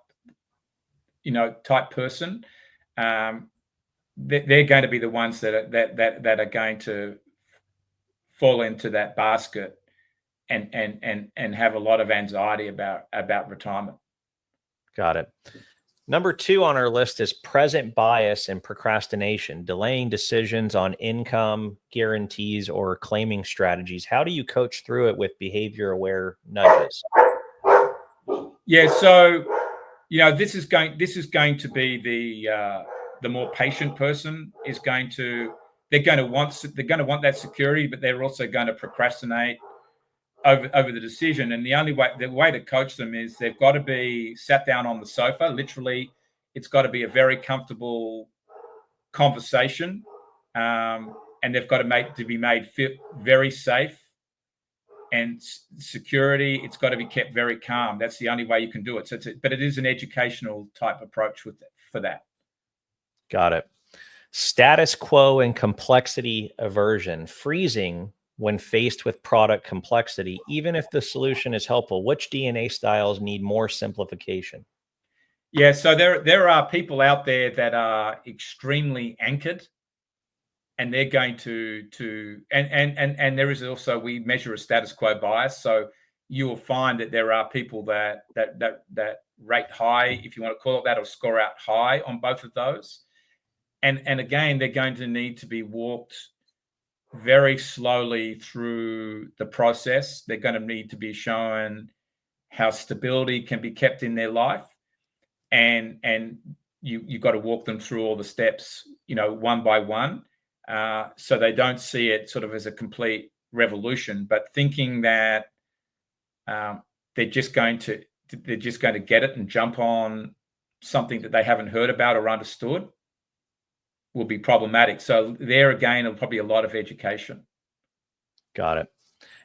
person. They're going to be the ones that are going to fall into that basket and have a lot of anxiety about retirement. Got it. Number two on our list is present bias and procrastination, delaying decisions on income, guarantees, or claiming strategies. How do you coach through it with behavior-aware nudges? Yeah, so this is going to be the more patient person is going to want that security, but they're also going to procrastinate over the decision. And the way to coach them is they've got to be sat down on the sofa. Literally, it's got to be a very comfortable conversation, and they've got to be made feel very safe and security. It's got to be kept very calm. That's the only way you can do it. But it is an educational type approach for that. Got it. Status quo and complexity aversion, freezing when faced with product complexity, even if the solution is helpful. Which DNA styles need more simplification? Yeah, so there are people out there that are extremely anchored, and they're going to and there is also, we measure a status quo bias. So you will find that there are people that rate high, if you want to call it that, or score out high on both of those. And again, they're going to need to be walked very slowly through the process. They're going to need to be shown how stability can be kept in their life, and you've got to walk them through all the steps, one by one, so they don't see it sort of as a complete revolution, but thinking that they're just going to get it and jump on something that they haven't heard about or understood will be problematic. So there again, probably a lot of education. Got it.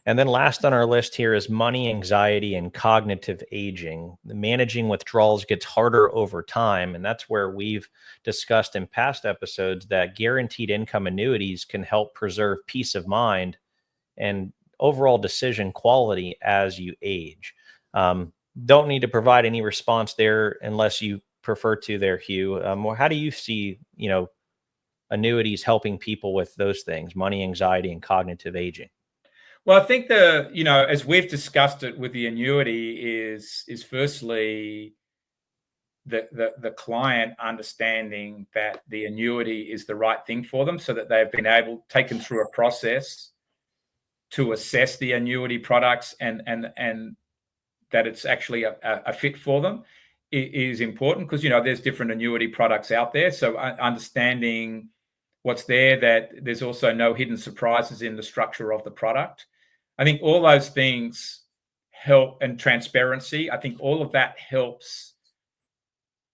And then last on our list here is money anxiety and cognitive aging. Managing withdrawals gets harder over time. And that's where we've discussed in past episodes that guaranteed income annuities can help preserve peace of mind and overall decision quality as you age. Don't need to provide any response there unless you prefer to there, Hugh. How do you see, annuities helping people with those things, money anxiety and cognitive aging? Well, I think as we've discussed it with the annuity is firstly the client understanding that the annuity is the right thing for them, so that they've been taken through a process to assess the annuity products and that it's actually a fit for them is important, because there's different annuity products out there. So understanding what's there, that there's also no hidden surprises in the structure of the product. I think all those things help, and transparency. I think all of that helps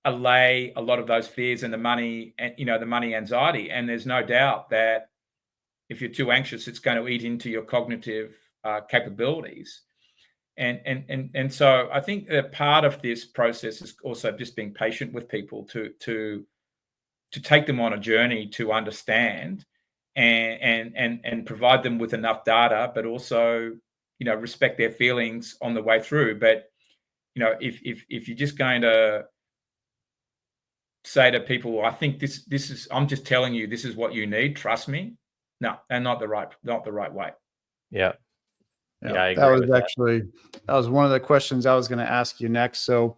allay a lot of those fears and the money anxiety. And there's no doubt that if you're too anxious, it's going to eat into your cognitive capabilities. And so I think that part of this process is also just being patient with people to take them on a journey to understand and provide them with enough data, but also, respect their feelings on the way through. But, if you're just going to say to people, I think this is, I'm just telling you, this is what you need, trust me. No, and not the right way. Yeah. Yeah, I agree that was with that. actually, that was one of the questions I was going to ask you next. So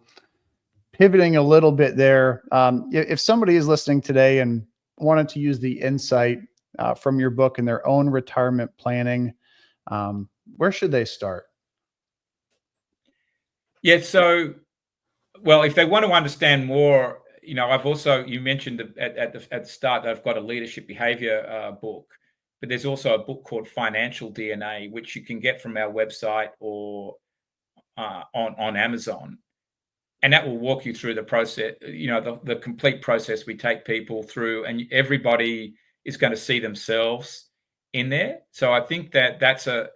pivoting a little bit there, if somebody is listening today and wanted to use the insight from your book in their own retirement planning, where should they start? Yeah. So, well, if they want to understand more, I've also, you mentioned at the start that I've got a leadership behavior book, but there's also a book called Financial DNA, which you can get from our website or on Amazon. And that will walk you through the process, the complete process we take people through, and everybody is going to see themselves in there. So I think that's a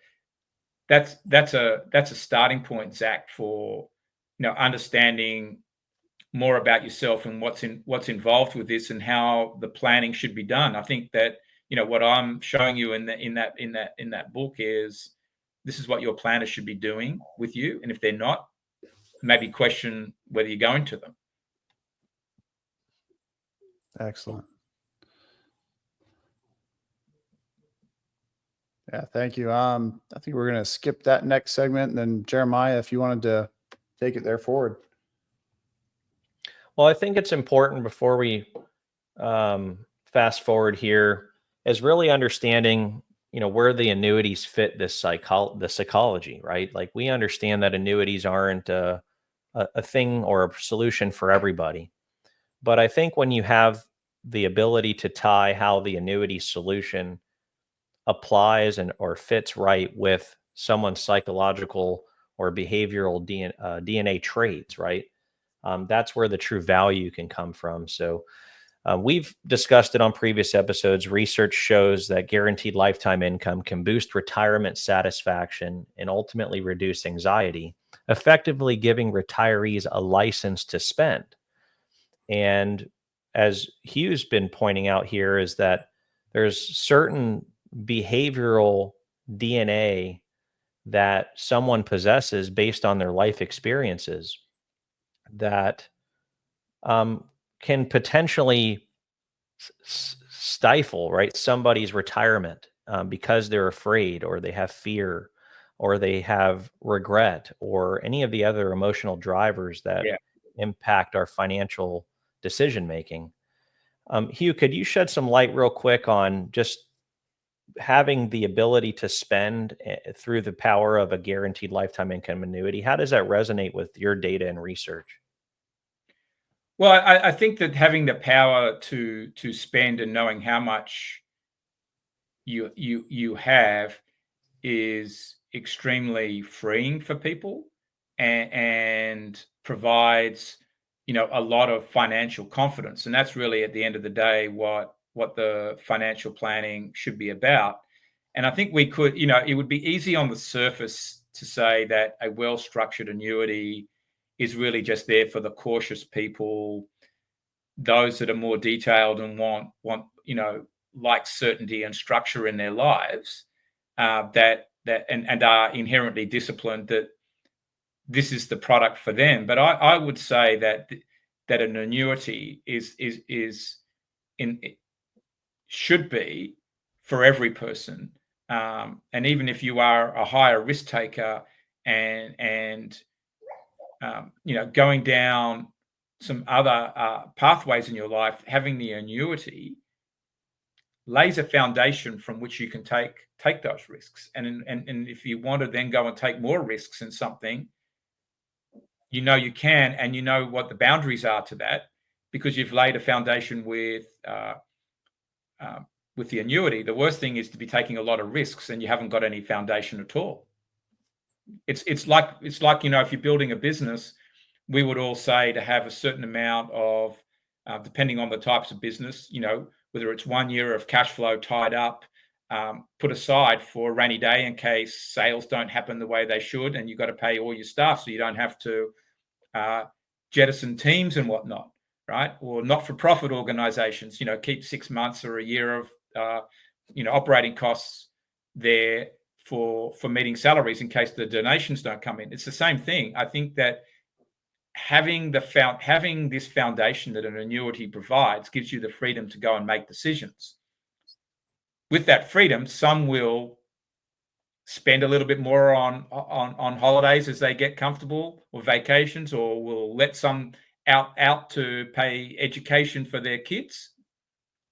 starting point, Zach, for understanding more about yourself and what's involved with this and how the planning should be done. I think that what I'm showing you in that book is this is what your planner should be doing with you, and if they're not, maybe question whether you're going to them. Excellent. Yeah, thank you. I think we're going to skip that next segment, and then Jeremiah, if you wanted to take it there forward. Well, I think it's important before we fast forward here is really understanding, where the annuities fit the psychology, right? Like, we understand that annuities aren't a thing or a solution for everybody. But I think when you have the ability to tie how the annuity solution applies or fits right with someone's psychological or behavioral DNA traits, right? That's where the true value can come from. So we've discussed it on previous episodes. Research shows that guaranteed lifetime income can boost retirement satisfaction and ultimately reduce anxiety, effectively giving retirees a license to spend. And as Hugh's been pointing out here, is that there's certain behavioral DNA that someone possesses based on their life experiences that can potentially stifle, right, somebody's retirement because they're afraid, or they have fear, or they have regret, or any of the other emotional drivers that impact our financial decision making. Hugh, could you shed some light real quick on just having the ability to spend through the power of a guaranteed lifetime income annuity? How does that resonate with your data and research? Well, I think that having the power to spend and knowing how much you have is extremely freeing for people and provides, a lot of financial confidence. And that's really, at the end of the day, what the financial planning should be about. And I think we could, it would be easy on the surface to say that a well-structured annuity is really just there for the cautious people, those that are more detailed and want like certainty and structure in their lives, that are inherently disciplined, that this is the product for them. But I would say that an annuity should be for every person, and even if you are a higher risk taker and going down some other pathways in your life, having the annuity lays a foundation from which you can take those risks. And if you want to then go and take more risks in something, you can, and what the boundaries are to that, because you've laid a foundation with the annuity. The worst thing is to be taking a lot of risks and you haven't got any foundation at all. It's like if you're building a business, we would all say to have a certain amount of, depending on the types of business, whether it's 1 year of cash flow tied up, put aside for a rainy day in case sales don't happen the way they should, and you've got to pay all your staff so you don't have to jettison teams and whatnot, right? Or not-for-profit organizations, keep 6 months or a year of operating costs there for meeting salaries in case the donations don't come in. It's the same thing. I think that having this foundation that an annuity provides gives you the freedom to go and make decisions. With that freedom, some will spend a little bit more on holidays as they get comfortable, or vacations, or will let some out to pay education for their kids.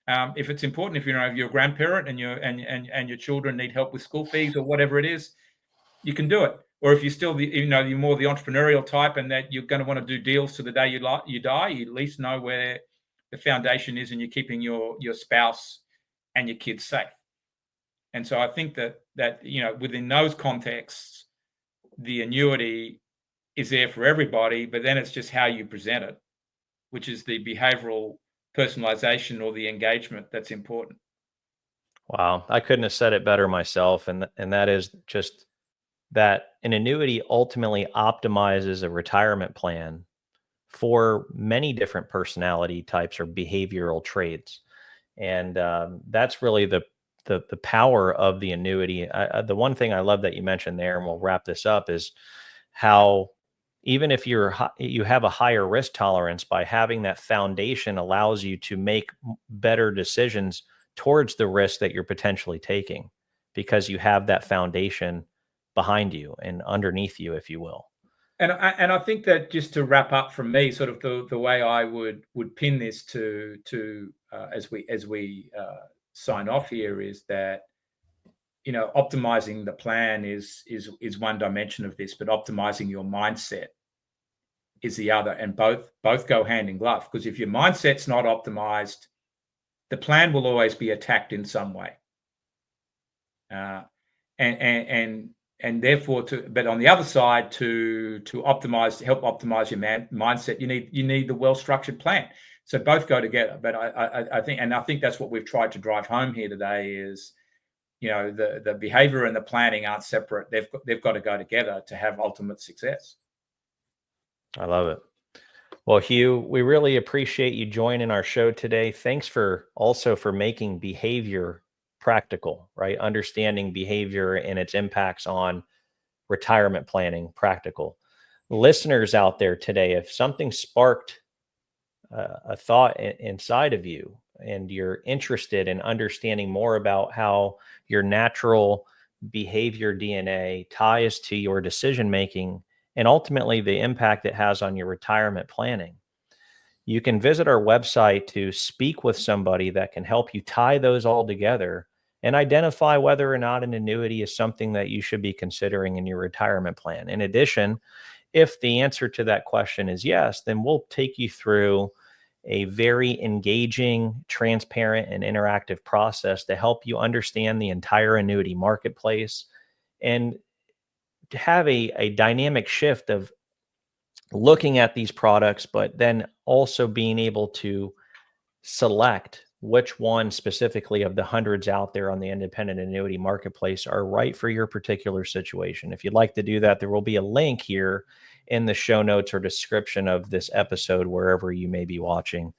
If it's important, if you're a grandparent and your children need help with school fees or whatever it is, you can do it. Or if you're still you're more the entrepreneurial type, and that you're going to want to do deals to the day you die, you at least know where the foundation is, and you're keeping your spouse and your kids safe. And so I think that within those contexts, the annuity is there for everybody, but then it's just how you present it, which is the behavioral personalization or the engagement that's important. Wow, I couldn't have said it better myself, and that is just that an annuity ultimately optimizes a retirement plan for many different personality types or behavioral traits, and that's really the power of the annuity. The one thing I love that you mentioned there, and we'll wrap this up, is how even if you have a higher risk tolerance, by having that foundation allows you to make better decisions towards the risk that you're potentially taking, because you have that foundation behind you and underneath you, if you will. And I think that, just to wrap up from me, sort of the way I would pin this to as we sign off here, is that optimizing the plan is one dimension of this, but optimizing your mindset is the other, and both go hand in glove. Because if your mindset's not optimized, the plan will always be attacked in some way, and therefore, but on the other side, to help optimize your mindset, you need the well-structured plan. So both go together. But I think that's what we've tried to drive home here today is, the behavior and the planning aren't separate. They've got to go together to have ultimate success. I love it. Well, Hugh, we really appreciate you joining our show today. Thanks for making behavior practical, right? Understanding behavior and its impacts on retirement planning practical. Listeners out there today, if something sparked a thought inside of you, and you're interested in understanding more about how your natural behavior DNA ties to your decision making and ultimately the impact it has on your retirement planning, you can visit our website to speak with somebody that can help you tie those all together and identify whether or not an annuity is something that you should be considering in your retirement plan. In addition, if the answer to that question is yes, then we'll take you through a very engaging, transparent, and interactive process to help you understand the entire annuity marketplace and to have a dynamic shift of looking at these products, but then also being able to select which one specifically of the hundreds out there on the independent annuity marketplace are right for your particular situation. If you'd like to do that, there will be a link here in the show notes or description of this episode, wherever you may be watching.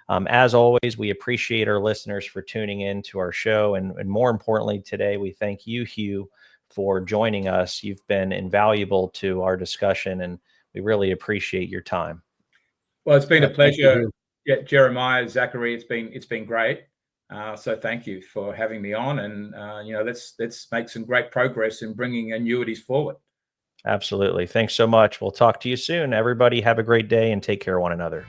As always, we appreciate our listeners for tuning in to our show. And more importantly, today, we thank you, Hugh, for joining us. You've been invaluable to our discussion, and we really appreciate your time. Well, it's been a pleasure. You. Yeah, Jeremiah, Zachary, it's been great. So thank you for having me on, and let's make some great progress in bringing annuities forward. Absolutely. Thanks so much. We'll talk to you soon. Everybody have a great day and take care of one another.